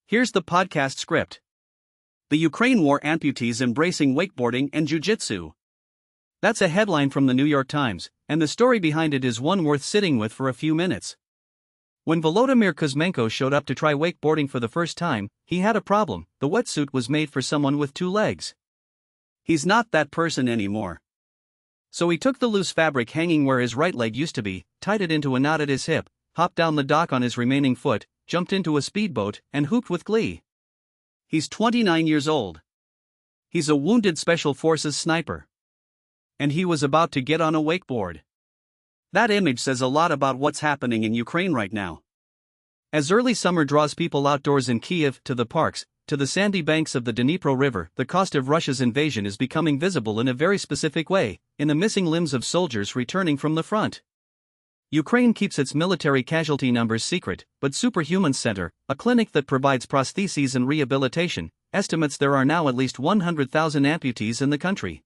Here's the podcast script. The Ukraine War Amputees Embracing Wakeboarding and Jujitsu. That's a headline from the New York Times, and the story behind it is one worth sitting with for a few minutes. When Volodymyr Kuzmenko showed up to try wakeboarding for the first time, he had a problem. The wetsuit was made for someone with two legs. He's not that person anymore. So he took the loose fabric hanging where his right leg used to be, tied it into a knot at his hip, hopped down the dock on his remaining foot, jumped into a speedboat, and whooped with glee. He's 29 years old. He's a wounded Special Forces sniper. And he was about to get on a wakeboard. That image says a lot about what's happening in Ukraine right now. As early summer draws people outdoors in Kyiv, to the parks, to the sandy banks of the Dnipro River, the cost of Russia's invasion is becoming visible in a very specific way, in the missing limbs of soldiers returning from the front. Ukraine keeps its military casualty numbers secret, but Superhuman Center, a clinic that provides prostheses and rehabilitation, estimates there are now at least 100,000 amputees in the country.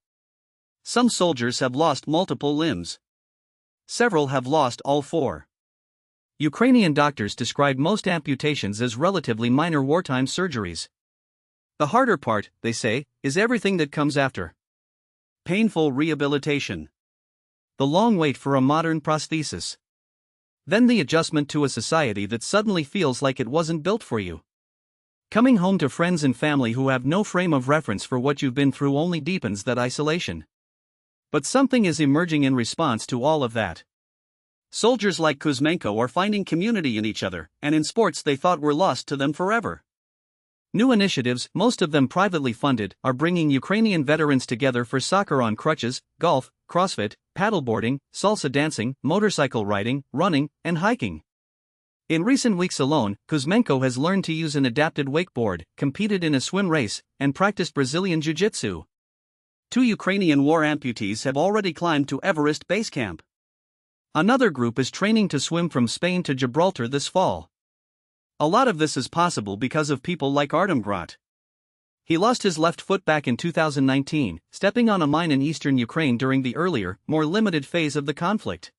Some soldiers have lost multiple limbs. Several have lost all four. Ukrainian doctors describe most amputations as relatively minor wartime surgeries. The harder part, they say, is everything that comes after. Painful rehabilitation. The long wait for a modern prosthesis. Then the adjustment to a society that suddenly feels like it wasn't built for you. Coming home to friends and family who have no frame of reference for what you've been through only deepens that isolation. But something is emerging in response to all of that. Soldiers like Kuzmenko are finding community in each other, and in sports they thought were lost to them forever. New initiatives, most of them privately funded, are bringing Ukrainian veterans together for soccer on crutches, golf, CrossFit, paddleboarding, salsa dancing, motorcycle riding, running, and hiking. In recent weeks alone, Kuzmenko has learned to use an adapted wakeboard, competed in a swim race, and practiced Brazilian Jiu-Jitsu. 2 Ukrainian war amputees have already climbed to Everest Base Camp. Another group is training to swim from Spain to Gibraltar this fall. A lot of this is possible because of people like Artem Grot. He lost his left foot back in 2019, stepping on a mine in eastern Ukraine during the earlier, more limited phase of the conflict.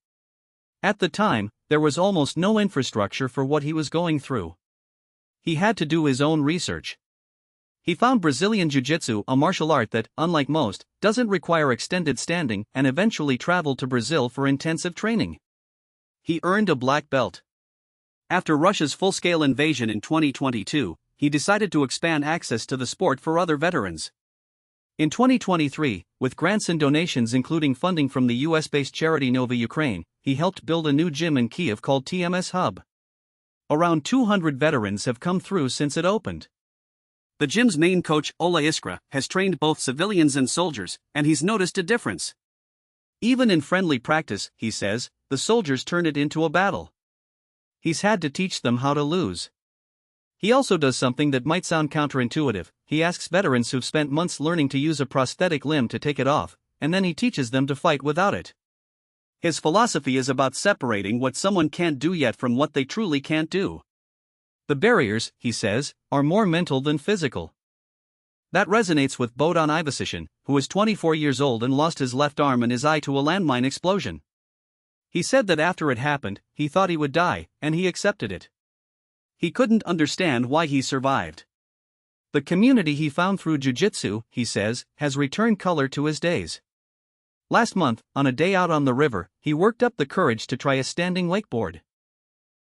At the time, there was almost no infrastructure for what he was going through. He had to do his own research. He found Brazilian Jiu-Jitsu, a martial art that, unlike most, doesn't require extended standing, and eventually traveled to Brazil for intensive training. He earned a black belt. After Russia's full-scale invasion in 2022, he decided to expand access to the sport for other veterans. In 2023, with grants and donations including funding from the US-based charity Nova Ukraine, he helped build a new gym in Kyiv called TMS Hub. Around 200 veterans have come through since it opened. The gym's main coach, Ola Iskra, has trained both civilians and soldiers, and he's noticed a difference. Even in friendly practice, he says, the soldiers turn it into a battle. He's had to teach them how to lose. He also does something that might sound counterintuitive. He asks veterans who've spent months learning to use a prosthetic limb to take it off, and then he teaches them to fight without it. His philosophy is about separating what someone can't do yet from what they truly can't do. The barriers, he says, are more mental than physical. That resonates with Bohdan Ivasishin, who is 24 years old and lost his left arm and his eye to a landmine explosion. He said that after it happened, he thought he would die, and he accepted it. He couldn't understand why he survived. The community he found through jiu-jitsu, he says, has returned color to his days. Last month, on a day out on the river, he worked up the courage to try a standing wakeboard.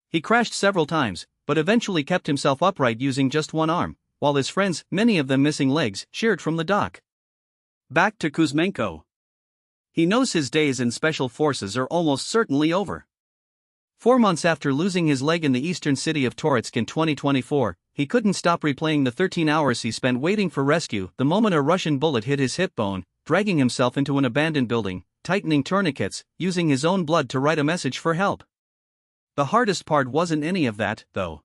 He crashed several times, but eventually kept himself upright using just one arm, while his friends, many of them missing legs, cheered from the dock. Back to Kuzmenko. He knows his days in Special Forces are almost certainly over. 4 months after losing his leg in the eastern city of Toretsk in 2024, he couldn't stop replaying the 13 hours he spent waiting for rescue the moment a Russian bullet hit his hip bone, dragging himself into an abandoned building, tightening tourniquets, using his own blood to write a message for help. The hardest part wasn't any of that, though.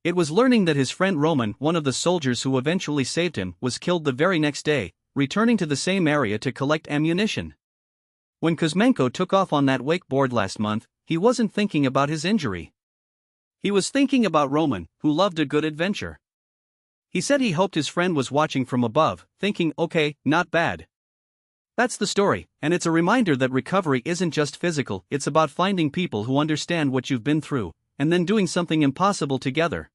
It was learning that his friend Roman, one of the soldiers who eventually saved him, was killed the very next day, returning to the same area to collect ammunition. When Kuzmenko took off on that wakeboard last month, he wasn't thinking about his injury. He was thinking about Roman, who loved a good adventure. He said he hoped his friend was watching from above, thinking, okay, not bad. That's the story, and it's a reminder that recovery isn't just physical, it's about finding people who understand what you've been through, and then doing something impossible together.